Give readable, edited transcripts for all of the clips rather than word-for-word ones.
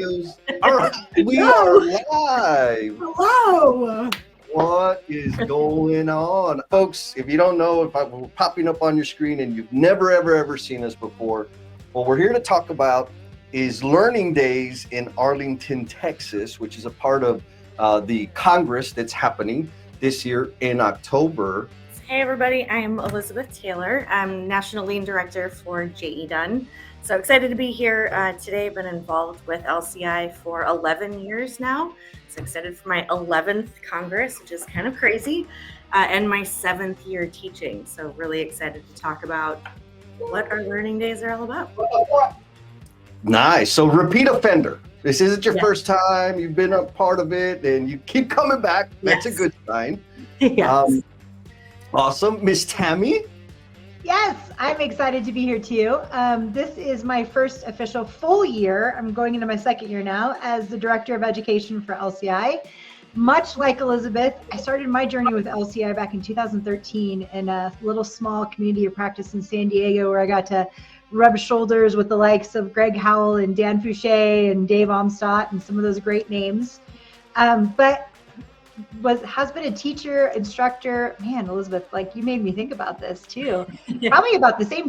Studios. All right, we are live. Hello. What is going on? Folks, if you don't know, if we're popping up on your screen and you've never, ever seen us before, what we're here to talk about is Learning Days in Arlington, Texas, which is a part of the Congress that's happening this year in October. Hey everybody, I'm Elizabeth Taylor. I'm National Lean Director for JE Dunn. So excited to be here today. I've been involved with LCI for 11 years now. So excited for my 11th Congress, which is kind of crazy, and my 7th year teaching. So really excited to talk about what our Learning Days are all about. Nice. So repeat offender. This isn't your first time. You've been a part of it and you keep coming back. That's a good sign. Yes. Awesome. Miss Tammy? Yes, I'm excited to be here too. This is my first official full year. I'm going into my second year now as the Director of Education for LCI. Much like Elizabeth, I started my journey with LCI back in 2013 in a little small community of practice in San Diego where I got to rub shoulders with the likes of Greg Howell and Dan Fouché and Dave Omstott and some of those great names. But has been a teacher, instructor. Man, Elizabeth, like you made me think about this too. Probably about the same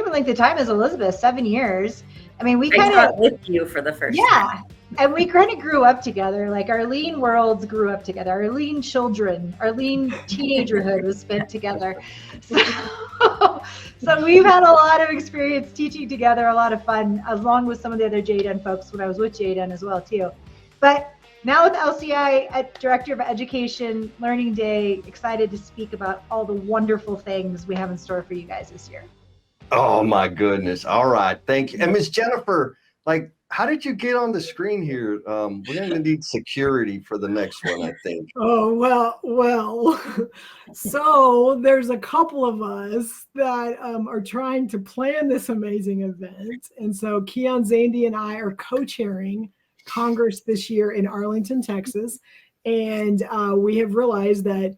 length of time as Elizabeth, 7 years. I mean, we kind of with you for the first time. And we kind of grew up together. Like our lean worlds grew up together. Our lean children, our lean teenagerhood was spent together. So we've had a lot of experience teaching together, a lot of fun, along with some of the other JDUN folks when I was with JDUN as well too. But now with LCI, Director of Education, Learning Day, excited to speak about all the wonderful things we have in store for you guys this year. Oh my goodness. All right. Thank you. And Miss Jennifer, like, how did you get on the screen here? We're going to need security for the next one, I think. Oh, well. So there's a couple of us that are trying to plan this amazing event. And so Keon Zandy and I are co-chairing Congress this year in Arlington, Texas. And we have realized that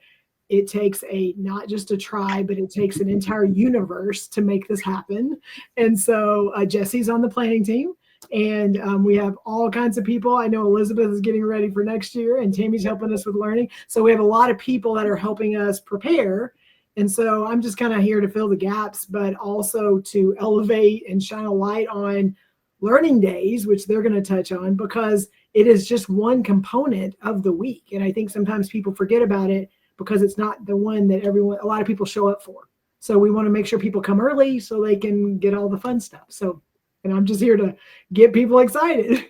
it takes not just a tribe, but it takes an entire universe to make this happen. And so Jesse's on the planning team. And we have all kinds of people. I know Elizabeth is getting ready for next year and Tammy's helping us with learning. So we have a lot of people that are helping us prepare. And so I'm just kind of here to fill the gaps, but also to elevate and shine a light on Learning Days, which they're going to touch on, because it is just one component of the week. And I think sometimes people forget about it because it's not the one that a lot of people show up for. So we want to make sure people come early so they can get all the fun stuff. So, and I'm just here to get people excited.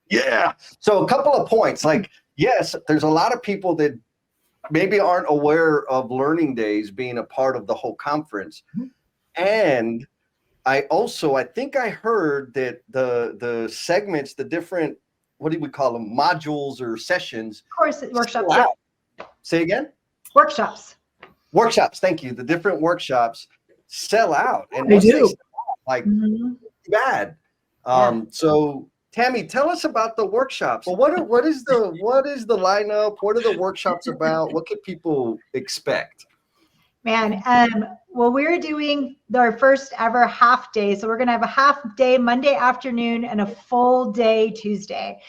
Yeah. So a couple of points, like, yes, there's a lot of people that maybe aren't aware of Learning Days being a part of the whole conference. And I think I heard that the segments, the different, what do we call them, modules or sessions? Of course, workshops. Say again? Workshops. Thank you. The different workshops sell out. And they do. Like, bad. So Tammy, tell us about the workshops. Well, what is the lineup? What are the workshops about? What can people expect? Man, well, we're doing our first ever half day. So we're going to have a half day Monday afternoon and a full day Tuesday.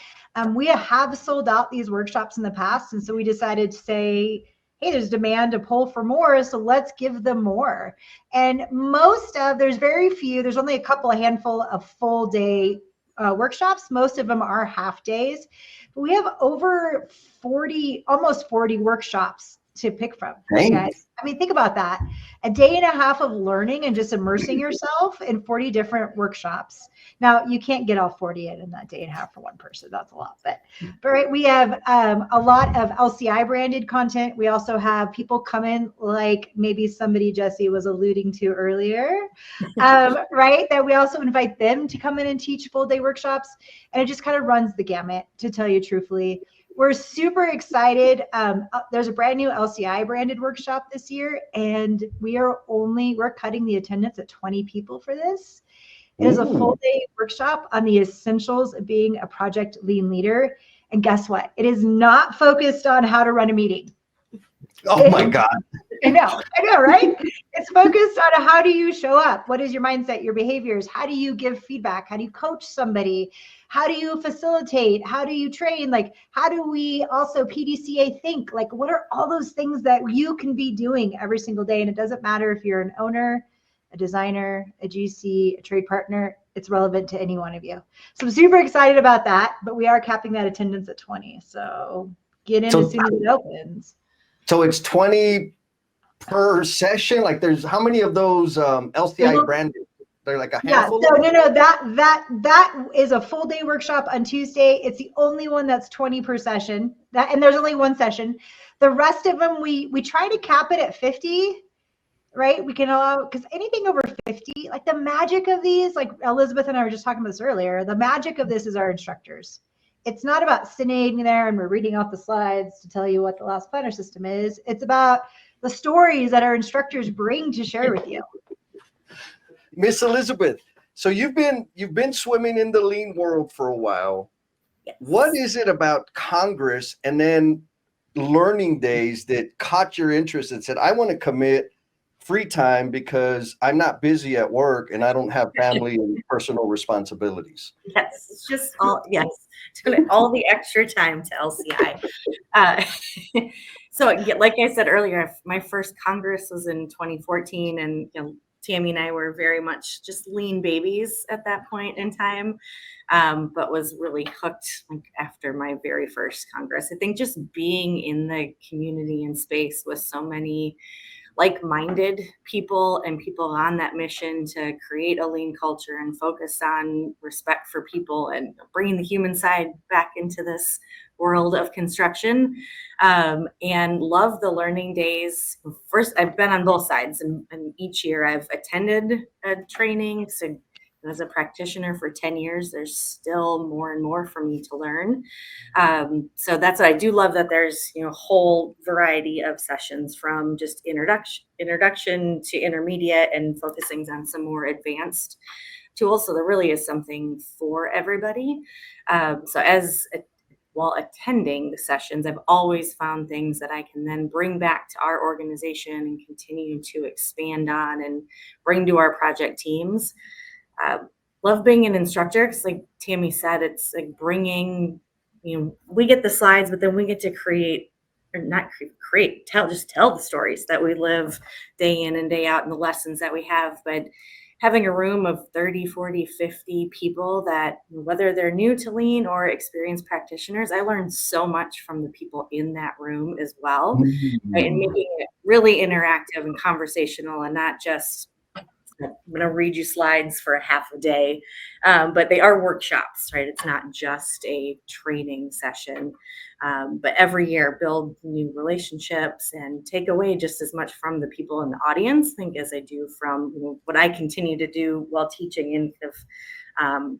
We have sold out these workshops in the past. And so we decided to say, hey, there's demand to pull for more. So let's give them more. And there's very few, there's only a handful of full day workshops. Most of them are half days. But we have over 40, almost 40 workshops to pick from. Guys. I mean, think about that. A day and a half of learning and just immersing yourself in 40 different workshops. Now, you can't get all 40 in that day and a half for one person. That's a lot. But right, we have a lot of LCI branded content. We also have people come in like maybe somebody Jesse was alluding to earlier, right? That we also invite them to come in and teach full day workshops. And it just kind of runs the gamut, to tell you truthfully. We're super excited. There's a brand new LCI branded workshop this year, and we're cutting the attendance at 20 people for this. It is a full day workshop on the essentials of being a project lean leader. And guess what? It is not focused on how to run a meeting. Oh my God. I know, right? It's focused on how do you show up? What is your mindset, your behaviors? How do you give feedback? How do you coach somebody? How do you facilitate? How do you train? Like, how do we also PDCA think? Like, what are all those things that you can be doing every single day? And it doesn't matter if you're an owner, a designer, a GC, a trade partner, it's relevant to any one of you. So I'm super excited about that, but we are capping that attendance at 20. So get in as soon as it opens. So it's 20 per session. Like there's how many of those LCI branded? They're like a handful. Yeah, so no, that is a full day workshop on Tuesday. It's the only one that's 20 per session. And there's only one session. The rest of them, we try to cap it at 50, right? We can allow, because anything over 50, like the magic of these, like Elizabeth and I were just talking about this earlier, the magic of this is our instructors. It's not about sitting there and we're reading off the slides to tell you what the last planner system is. It's about the stories that our instructors bring to share with you. Miss Elizabeth, so you've been swimming in the lean world for a while. Yes. What is it about Congress and then learning days that caught your interest and said, I want to commit free time because I'm not busy at work and I don't have family and personal responsibilities? Yes, it's just all the extra time to LCI. So like I said earlier, my first Congress was in 2014, and Tammy and I were very much just lean babies at that point in time, but was really hooked after my very first Congress. I think just being in the community and space with so many like-minded people and people on that mission to create a lean culture and focus on respect for people and bringing the human side back into this world of construction, and love the learning days. First, I've been on both sides, and each year I've attended a training. So as a practitioner for 10 years, there's still more and more for me to learn. So that's what I do love, that there's a whole variety of sessions from just introduction to intermediate and focusing on some more advanced tools. So there really is something for everybody. So while attending the sessions, I've always found things that I can then bring back to our organization and continue to expand on and bring to our project teams. Love being an instructor because, like Tammy said, it's like bringing, we get the slides, but then we get to tell the stories that we live day in and day out and the lessons that we have. But having a room of 30, 40, 50 people that, whether they're new to lean or experienced practitioners, I learned so much from the people in that room as well, right? And making it really interactive and conversational and not just, I'm going to read you slides for a half a day, but they are workshops, right? It's not just a training session, but every year build new relationships and take away just as much from the people in the audience, I think, as I do from what I continue to do while teaching and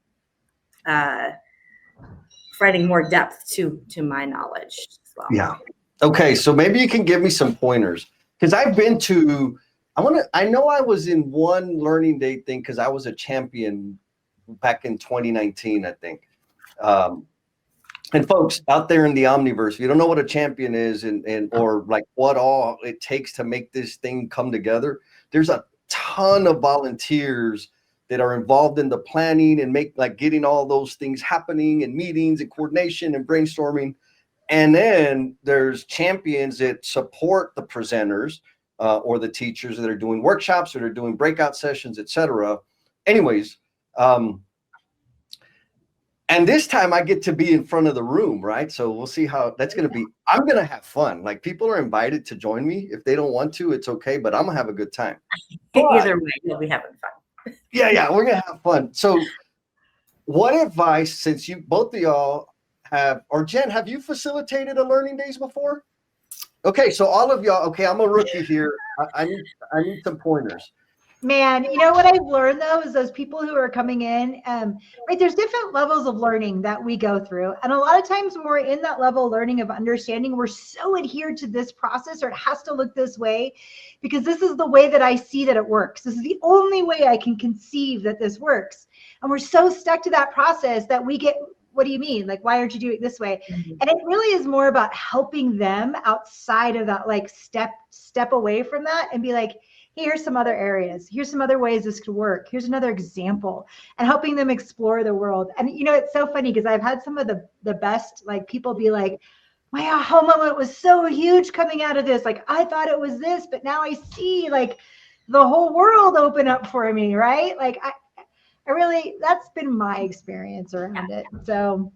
providing more depth to my knowledge as well. Yeah. Okay. So maybe you can give me some pointers, because I've been to, I know I was in one learning day thing because I was a champion back in 2019, I think. And folks out there in the Omniverse, if you don't know what a champion is or like what all it takes to make this thing come together, there's a ton of volunteers that are involved in the planning and getting all those things happening and meetings and coordination and brainstorming. And then there's champions that support the presenters, or the teachers that are doing workshops, that are doing breakout sessions, etc. Anyways, and this time I get to be in front of the room, right? So we'll see how that's going to be. I'm going to have fun. Like, people are invited to join me. If they don't want to, it's okay, but I'm going to have a good time. Either way, you'll be having fun. Yeah, we're going to have fun. So what advice, since both of y'all have, or Jen, have you facilitated a learning days before? Okay, so all of y'all, okay, I'm a rookie here. I need some pointers. Man, what I've learned though is those people who are coming in, right, there's different levels of learning that we go through. And a lot of times when we're in that level of learning of understanding, we're so adhered to this process, or it has to look this way because this is the way that I see that it works. This is the only way I can conceive that this works. And we're so stuck to that process that we get what do you mean? Like, why aren't you doing it this way? Mhm. And it really is more about helping them outside of that, like step away from that and be like, hey, here's some other areas. Here's some other ways this could work. Here's another example, and helping them explore the world. And, you know, it's so funny because I've had some of the best, like, people be like, my aha moment was so huge coming out of this. Like, I thought it was this, but now I see, like, the whole world open up for me, right? Like, I really, that's been my experience around it. So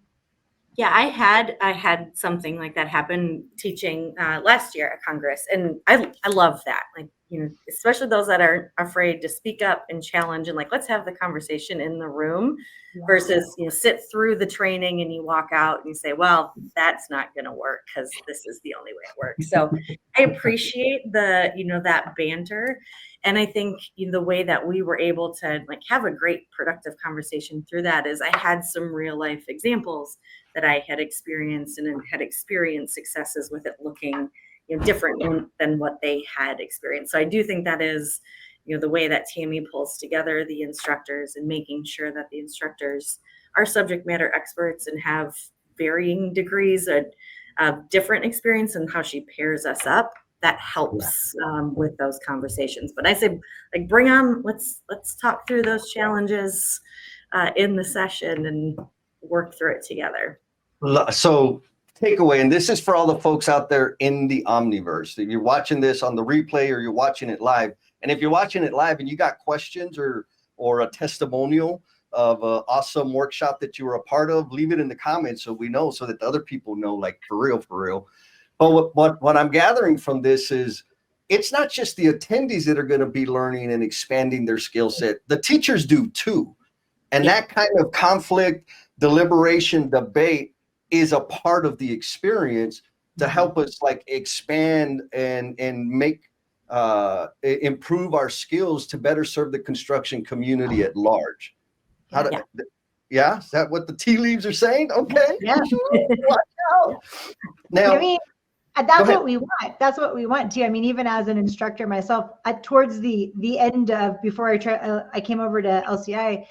Yeah, I had something like that happen teaching last year at Congress, and I love that. Like, you know, especially those that are afraid to speak up and challenge, and like, let's have the conversation in the room versus, you know, sit through the training and you walk out and you say, well, that's not going to work because this is the only way it works. So I appreciate the, you know, that banter. And I think, you know, the way that we were able to like have a great productive conversation through that is I had some real life examples that I had experienced and had experienced successes with it looking, you know, different than what they had experienced. So I do think that is, you know, the way that Tammy pulls together the instructors and making sure that the instructors are subject matter experts and have varying degrees of different experience, and how she pairs us up. That helps with those conversations. But I say, like, bring on, let's talk through those challenges in the session and work through it together. So takeaway, and this is for all the folks out there in the Omniverse, that you're watching this on the replay or you're watching it live. And if you're watching it live and you got questions or a testimonial of an awesome workshop that you were a part of, leave it in the comments so we know, so that the other people know, like, for real. But what I'm gathering from this is it's not just the attendees that are going to be learning and expanding their skill set. The teachers do too. And that kind of conflict, deliberation, debate is a part of the experience to help us like expand and make improve our skills to better serve the construction community at large. Yeah, is that what the tea leaves are saying? Okay. yeah. Watch out. Now, I mean, that's what we want. That's what we want too. I mean, even as an instructor myself, towards the end of, before I came over to LCI,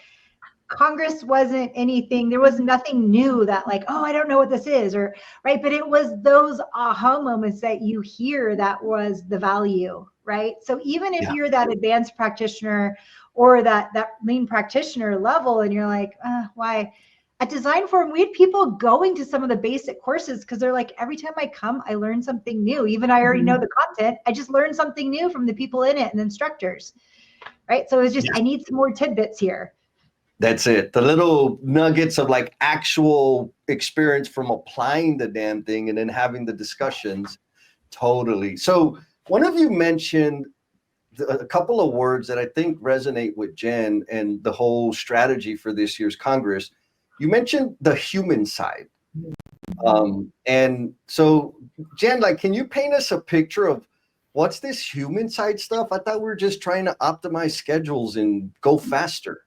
Congress wasn't anything, there was nothing new that like, oh, I don't know what this is, or right. But it was those aha moments that you hear that was the value, right? So even if you're that advanced practitioner or that lean practitioner level, and you're like, why? At Design Forum, we had people going to some of the basic courses because they're like, every time I come, I learn something new. Even I already know the content, I just learned something new from the people in it and instructors, right? So it's just, I need some more tidbits here. That's it. The little nuggets of like actual experience from applying the damn thing and then having the discussions. Totally. So one of you mentioned a couple of words that I think resonate with Jen and the whole strategy for this year's Congress. You mentioned the human side. And so Jen, like, can you paint us a picture of what's this human side stuff? I thought we were just trying to optimize schedules and go faster.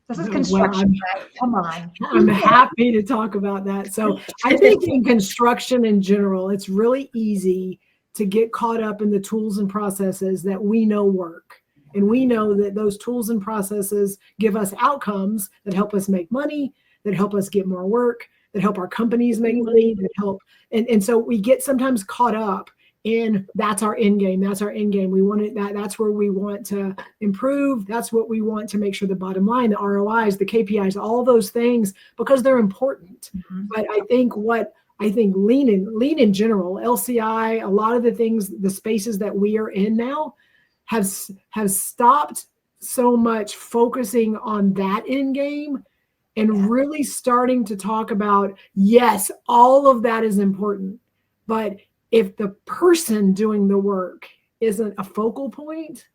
This is construction. Come on. I'm happy to talk about that. So I think in construction in general, it's really easy to get caught up in the tools and processes that we know work. And we know that those tools and processes give us outcomes that help us make money, that help us get more work, that help our companies make money, that help. And so we get sometimes caught up in that's our end game. That's our end game. We want it, that's where we want to improve. That's what we want to make sure the bottom line, the ROIs, the KPIs, all those things, because they're important. But I think lean in general, LCI, a lot of the things, the spaces that we are in now have stopped so much focusing on that end game and really starting to talk about, yes, all of that is important. But if the person doing the work isn't a focal point,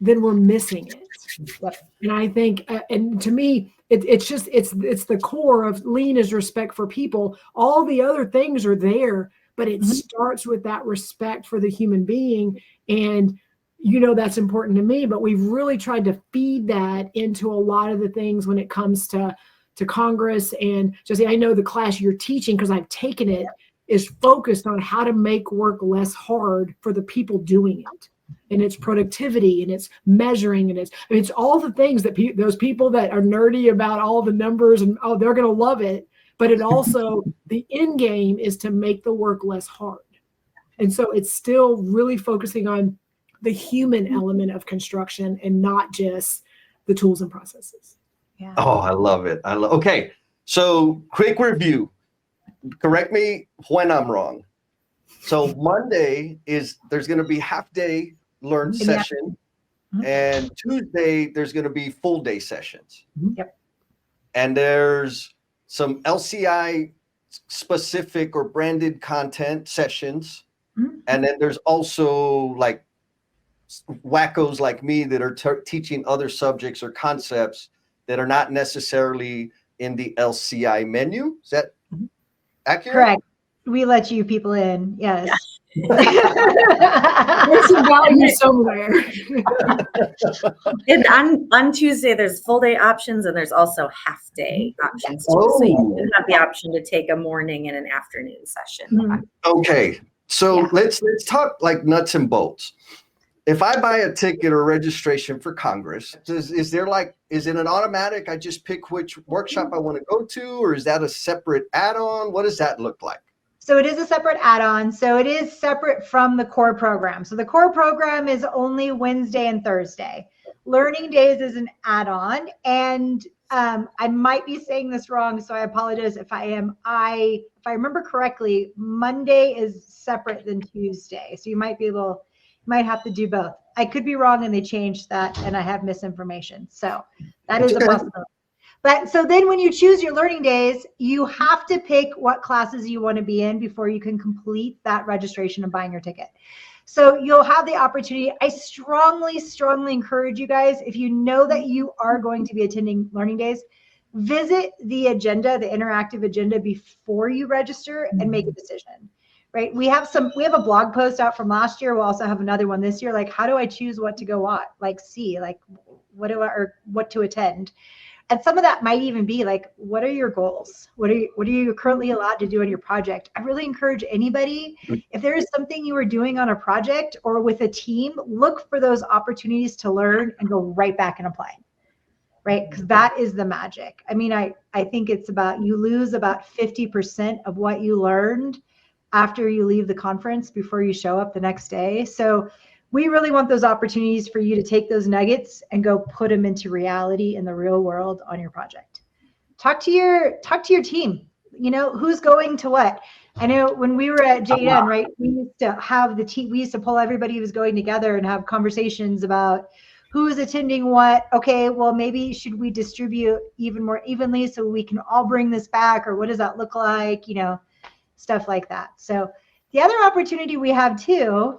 then we're missing it. And I think, and to me, it's the core of lean is respect for people. All the other things are there, but it starts with that respect for the human being. And you know, that's important to me, but we've really tried to feed that into a lot of the things when it comes to Congress. And Josie, I know the class you're teaching, because I've taken it, is focused on how to make work less hard for the people doing it. And it's productivity, and it's measuring, and it's all the things that those people that are nerdy about all the numbers and, oh, they're going to love it. but it also, the end game is to make the work less hard. And so it's still really focusing on the human element of construction and not just the tools and processes. Yeah. Oh, I love it. Okay. So quick review. Correct me when I'm wrong. So Monday there's going to be half day learn session, and Tuesday there's going to be full day sessions. Yep. And there's some LCI specific or branded content sessions. And then there's also like wackos like me that are teaching other subjects or concepts that are not necessarily in the LCI menu. Is that accurate? Correct. We let you people in. Yes. There's some value somewhere. And on Tuesday, there's full day options and there's also half day options too. So you have the option to take a morning and an afternoon session. Okay. So let's talk like nuts and bolts. If I buy a ticket or registration for Congress, is it an automatic? I just pick which workshop I want to go to, or is that a separate add-on? What does that look like? So it is a separate add-on. So it is separate from the core program. So the core program is only Wednesday and Thursday. Learning Days is an add-on. And I might be saying this wrong, so I apologize if I am. If I remember correctly, Monday is separate than Tuesday. So you might have to do both. I could be wrong and they changed that and I have misinformation. So that is a possibility. But so then when you choose your learning days, you have to pick what classes you want to be in before you can complete that registration and buying your ticket. So you'll have the opportunity. I strongly, strongly encourage you guys, if you know that you are going to be attending learning days, visit the agenda, the interactive agenda before you register and make a decision. Right? We have a blog post out from last year. We'll also have another one this year. Like, how do I choose what to go on? Like, what to attend? And some of that might even be like, what are your goals? What are you currently allowed to do on your project? I really encourage anybody, if there is something you are doing on a project or with a team, look for those opportunities to learn and go right back and apply. Right? Because that is the magic. I mean, I think it's you lose about 50% of what you learned after you leave the conference before you show up the next day. So we really want those opportunities for you to take those nuggets and go put them into reality in the real world on your project. Talk to your team. You know, who's going to what? I know when we were at JDN, right, we used to have we used to pull everybody who was going together and have conversations about who's attending what. Okay, well, maybe should we distribute even more evenly so we can all bring this back, or what does that look like? You know, stuff like that. So the other opportunity we have too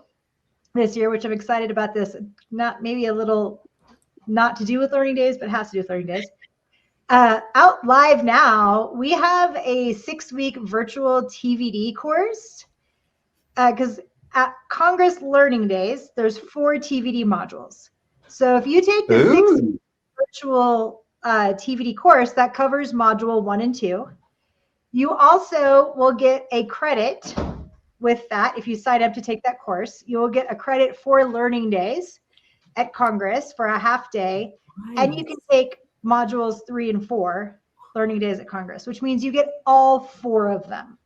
this year, which I'm excited about this, maybe a little not to do with learning days, but has to do with learning days. Out live now, we have a 6-week virtual TVD course because at Congress Learning Days, there's 4 TVD modules. So if you take the 6-week virtual TVD course, that covers module 1 and 2. You also will get a credit with that. If you sign up to take that course, you will get a credit for learning days at Congress for a half day. Nice. And you can take modules 3 and 4 learning days at Congress, which means you get all 4 of them.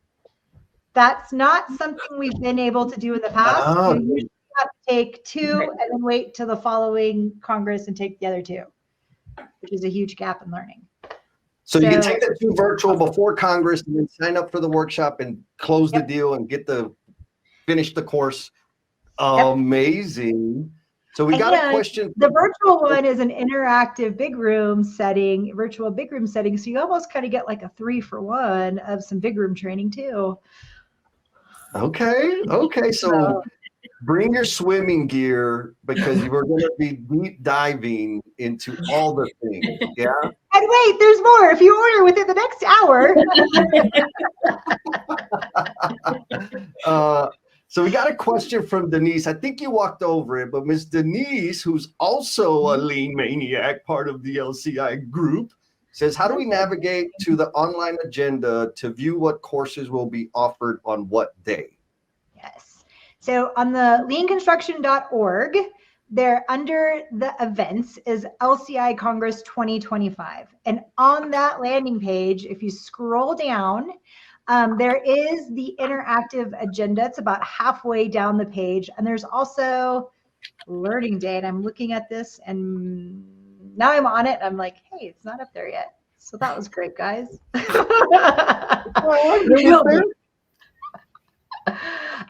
That's not something we've been able to do in the past. You usually have to take 2 and then wait till the following Congress and take the other 2, which is a huge gap in learning. So you can take the 2 virtual before Congress and then sign up for the workshop and close the deal and finish the course. Yep. Amazing. So we got a question. The virtual one is an interactive big room setting, virtual big room setting. So you almost kind of get like a 3-for-1 of some big room training too. Okay. So bring your swimming gear because you are going to be deep diving into all the things. Yeah. And wait, there's more. If you order within the next hour. So we got a question from Denise. I think you walked over it, but Miss Denise, who's also a lean maniac, part of the LCI group, says, how do we navigate to the online agenda to view what courses will be offered on what day? Yes. So on the leanconstruction.org, There under the events is LCI Congress 2025. And on that landing page, if you scroll down, there is the interactive agenda. It's about halfway down the page. And there's also Learning Day. And I'm looking at this and now I'm on it. I'm like, hey, it's not up there yet. So that was great, guys.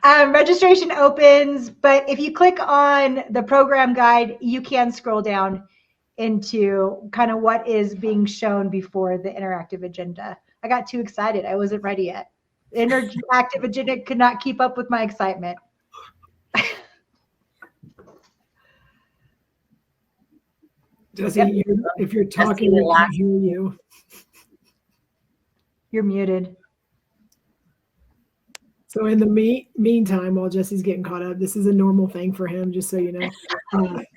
Registration opens, but if you click on the program guide, you can scroll down into kind of what is being shown before the interactive agenda. I got too excited. I wasn't ready yet. The interactive agenda could not keep up with my excitement. Jesse, if you're talking, we can't hear you. You're muted. So in the meantime, while Jesse's getting caught up, this is a normal thing for him, just so you know.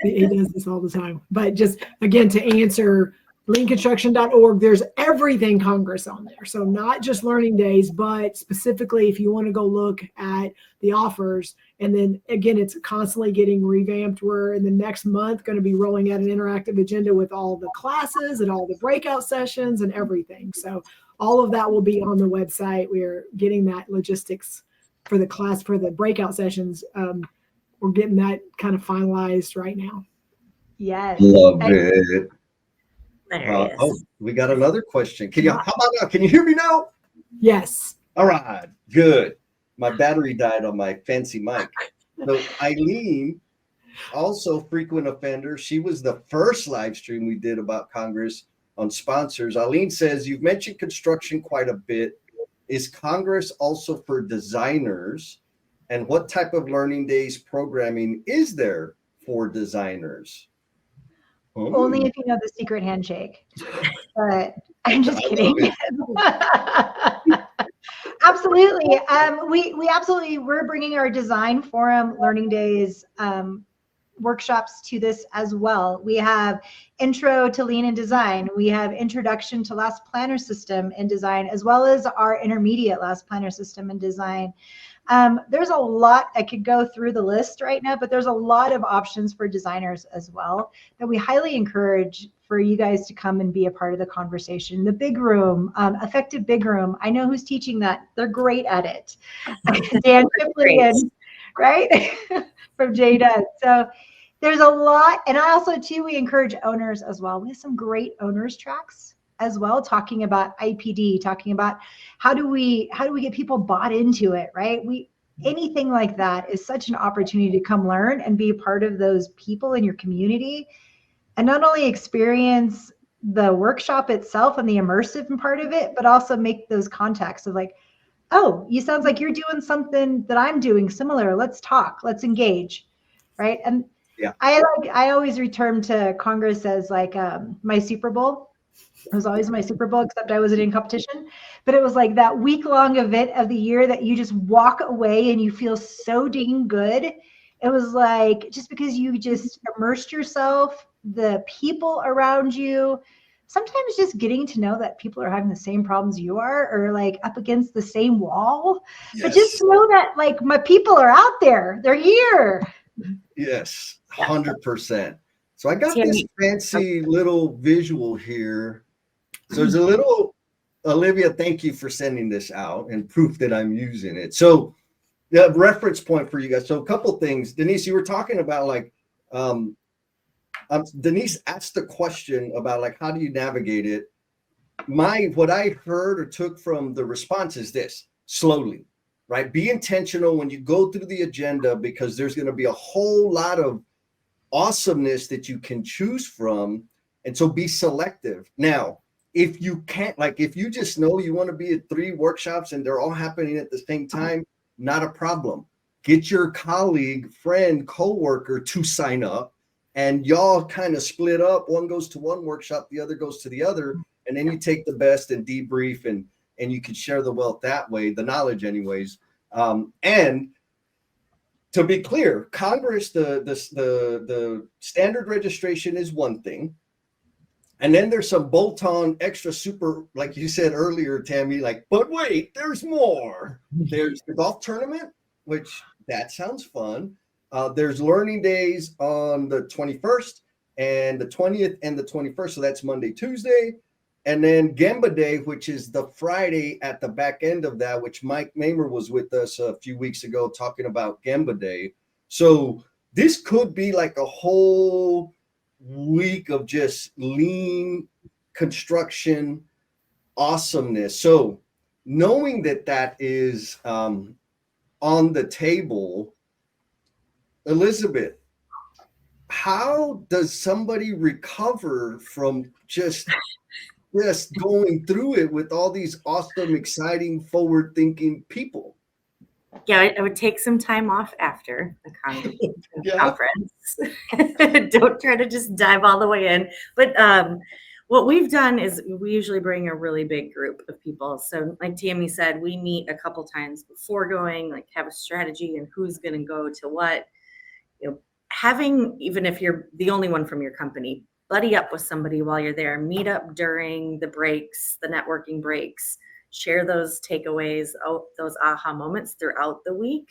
He does this all the time. But just, again, to answer, leanconstruction.org, there's everything Congress on there. So not just learning days, but specifically if you want to go look at the offers. And then, again, it's constantly getting revamped. We're in the next month going to be rolling out an interactive agenda with all the classes and all the breakout sessions and everything. So all of that will be on the website. We're getting that logistics for the class, for the breakout sessions. We're getting that kind of finalized right now. Yes. Love it. There Oh, we got another question. How about now? Can you hear me now? Yes. All right, good. My battery died on my fancy mic. So Eileen, also frequent offender. She was the first live stream we did about Congress on sponsors. Eileen says, you've mentioned construction quite a bit. Is Congress also for designers? And what type of learning days programming is there for designers? Only if you know the secret handshake. But I'm just kidding. Absolutely. We absolutely, we're bringing our design forum learning days workshops to this as well. We have intro to lean and design. We have introduction to last planner system and design, as well as our intermediate last planner system and design. There's a lot, I could go through the list right now, but there's a lot of options for designers as well that we highly encourage for you guys to come and be a part of the conversation. The big room, effective big room. I know who's teaching that. They're great at it. Dan Triplin, right? From JDUN. So there's a lot. And I also too, we encourage owners as well. We have some great owners tracks as well, talking about IPD, talking about how do we get people bought into it, right? Anything like that is such an opportunity to come learn and be a part of those people in your community, and not only experience the workshop itself and the immersive part of it, but also make those contacts of like, oh, you sounds like you're doing something that I'm doing similar. Let's talk, let's engage, right? And yeah, I always return to Congress as like my Super Bowl. It was always my Super Bowl, except I wasn't in competition. But it was like that week-long event of the year that you just walk away and you feel so dang good. It was like, just because you just immersed yourself, the people around you, sometimes just getting to know that people are having the same problems you are, or like up against the same wall. Yes. But just to know that like my people are out there, they're here. Yes, 100%. So I got this fancy little visual here. So there's a little, Olivia, thank you for sending this out and proof that I'm using it. So the reference point for you guys. So a couple things. Denise, you were talking about like, Denise asked the question about like, how do you navigate it? What I heard or took from the response is this: slowly, right? Be intentional when you go through the agenda, because there's going to be a whole lot of awesomeness that you can choose from. And so be selective. Now, if you can't, like, if you just know you want to be at 3 workshops and they're all happening at the same time, not a problem. Get your colleague, friend, coworker to sign up, and y'all kind of split up. One goes to one workshop, the other goes to the other, and then you take the best and debrief, and you can share the wealth that way, the knowledge anyways. And to be clear, Congress, the standard registration is one thing. And then there's some bolt-on extra super, like you said earlier, Tammy, like, but wait, there's more. There's the golf tournament, which that sounds fun. There's learning days on the 21st and the 20th and the 21st. So that's Monday, Tuesday. And then Gemba Day, which is the Friday at the back end of that, which Mike Mamer was with us a few weeks ago talking about Gemba Day. So this could be like a whole week of just lean construction awesomeness. So knowing that that is on the table, Elizabeth, how does somebody recover from just going through it with all these awesome, exciting, forward-thinking people? Yeah, I would take some time off after the Yeah. conference. Don't try to just dive all the way in. But what we've done is we usually bring a really big group of people. So like Tammy said, we meet a couple times before going, like have a strategy and who's going to go to what. You know, having, even if you're the only one from your company, buddy up with somebody while you're there, meet up during the breaks, the networking breaks, share those takeaways, those aha moments throughout the week.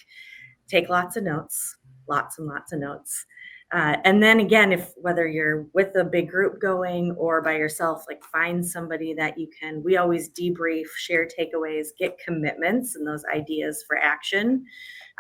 Take lots of notes, lots and lots of notes. And then again, if whether you're with a big group going or by yourself, like find somebody that you can, we always debrief, share takeaways, get commitments and those ideas for action,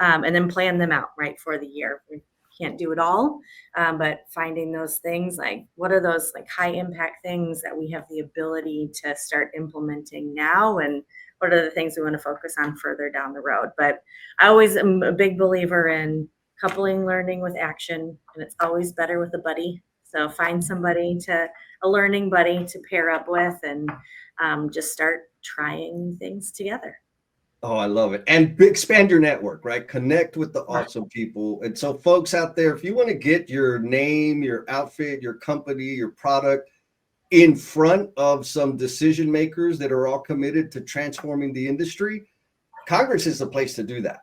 and then plan them out right for the year. We can't do it all, but finding those things, like what are those like high impact things that we have the ability to start implementing now, and what are the things we want to focus on further down the road. But I always am a big believer in coupling learning with action, and it's always better with a buddy. So find somebody a learning buddy to pair up with, and just start trying things together. Oh, I love it. And expand your network, right? Connect with the awesome people. And so folks out there, if you want to get your name, your outfit, your company, your product in front of some decision makers that are all committed to transforming the industry, Congress is the place to do that.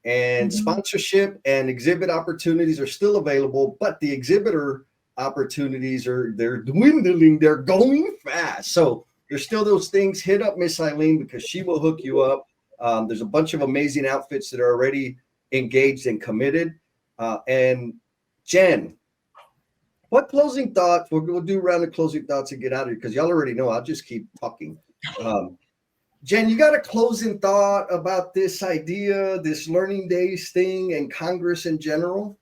And sponsorship and exhibit opportunities are still available, but the exhibitor opportunities they're dwindling. They're going fast. So there's still those things. Hit up Miss Eileen because she will hook you up. There's a bunch of amazing outfits that are already engaged and committed. And Jen, what closing thoughts? We'll do a round of closing thoughts and get out of here because y'all already know I'll just keep talking. Jen, you got a closing thought about this idea, this Learning Days thing, and Congress in general?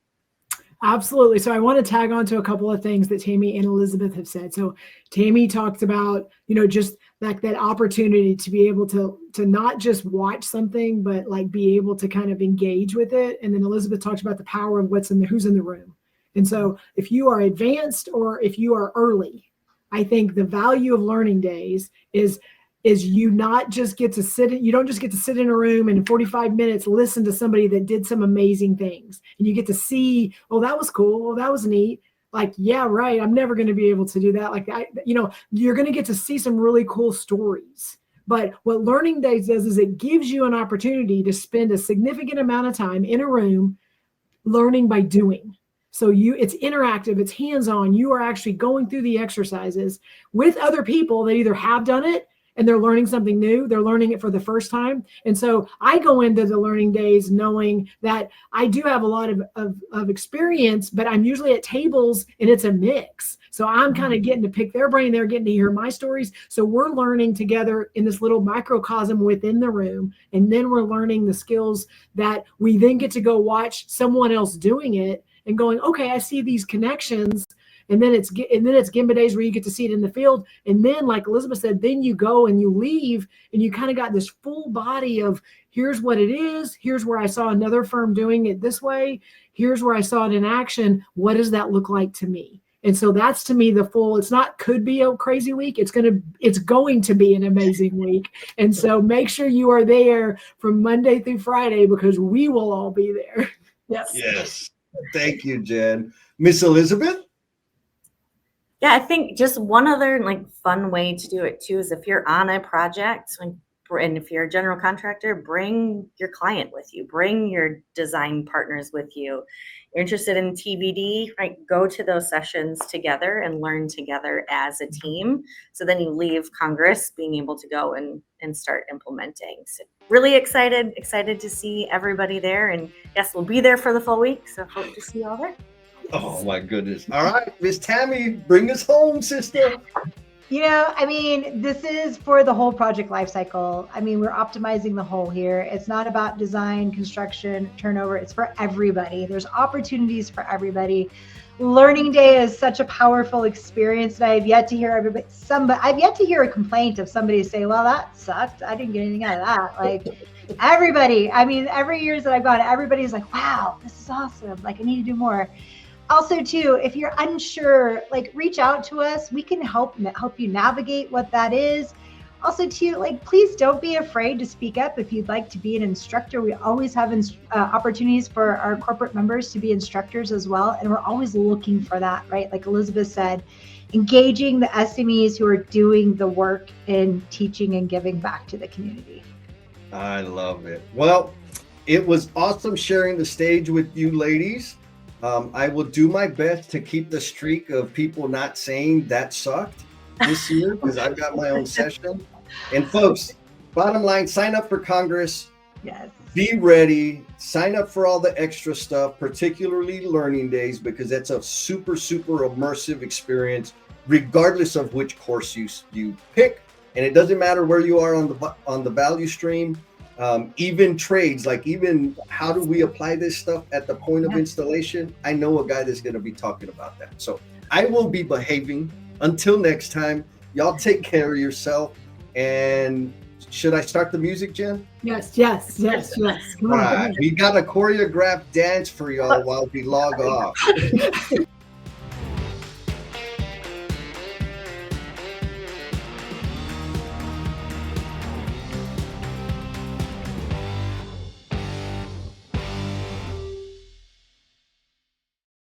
Absolutely. So I want to tag on to a couple of things that Tammy and Elizabeth have said. So Tammy talked about, just like that opportunity to be able to not just watch something, but like be able to kind of engage with it. And then Elizabeth talked about the power of who's in the room. And so if you are advanced or if you are early, I think the value of Learning Days is you don't just get to sit in a room and in 45 minutes listen to somebody that did some amazing things, and you get to see, oh, that was cool, oh, that was neat, like, yeah, right, I'm never going to be able to do that, like, you're going to get to see some really cool stories. But what Learning Days does is it gives you an opportunity to spend a significant amount of time in a room learning by doing. So it's interactive, it's hands-on, you are actually going through the exercises with other people that either have done it and they're learning something new, they're learning it for the first time. And so I go into the Learning Days knowing that I do have a lot of experience, but I'm usually at tables and it's a mix. So I'm kind of getting to pick their brain, they're getting to hear my stories. So we're learning together in this little microcosm within the room. And then we're learning the skills that we then get to go watch someone else doing it and going, okay, I see these connections. And then it's Gemba Days where you get to see it in the field. And then, like Elizabeth said, then you go and you leave and you kind of got this full body of here's what it is. Here's where I saw another firm doing it this way. Here's where I saw it in action. What does that look like to me? And so that's, to me, the full, it's not could be a crazy week. It's going to be an amazing week. And so make sure you are there from Monday through Friday because we will all be there. Yes. Thank you, Jen. Miss Elizabeth? Yeah, I think just one other like fun way to do it too is if you're on a project, like And if you're a general contractor, bring your client with you, bring your design partners with you. You're interested in TBD, right? Go to those sessions together and learn together as a team. So then you leave Congress being able to go and start implementing. So really excited to see everybody there. And yes, we'll be there for the full week. So hope to see you all there. Oh my goodness. All right, Miss Tammy, bring us home, sister. You know, I mean, this is for the whole project lifecycle. I mean, we're optimizing the whole here. It's not about design, construction, turnover. It's for everybody. There's opportunities for everybody. Learning Day is such a powerful experience, and I've yet to hear I've yet to hear a complaint of somebody say, "Well, that sucked. I didn't get anything out of that." Like everybody, I mean, every year that I've gone, everybody's like, "Wow, this is awesome. Like, I need to do more." Also, too, if you're unsure, like, reach out to us. We can help you navigate what that is. Also, too, like, please don't be afraid to speak up if you'd like to be an instructor. We always have opportunities for our corporate members to be instructors as well, and we're always looking for that, right? Like Elizabeth said, engaging the SMEs who are doing the work in teaching and giving back to the community. I love it. Well, it was awesome sharing the stage with you ladies. I will do my best to keep the streak of people not saying that sucked this year because I've got my own session. And folks, bottom line, sign up for Congress. Yes. Be ready. Sign up for all the extra stuff, particularly learning days, because that's a super, super immersive experience, regardless of which course you pick. And it doesn't matter where you are on the value stream. Even trades, like even how do we apply this stuff at the point of installation? I know a guy that's going to be talking about that. So I will be behaving. Until next time, y'all take care of yourself. And should I start the music, Jen? Yes. Come All on. right. We got a choreographed dance for y'all while we log off.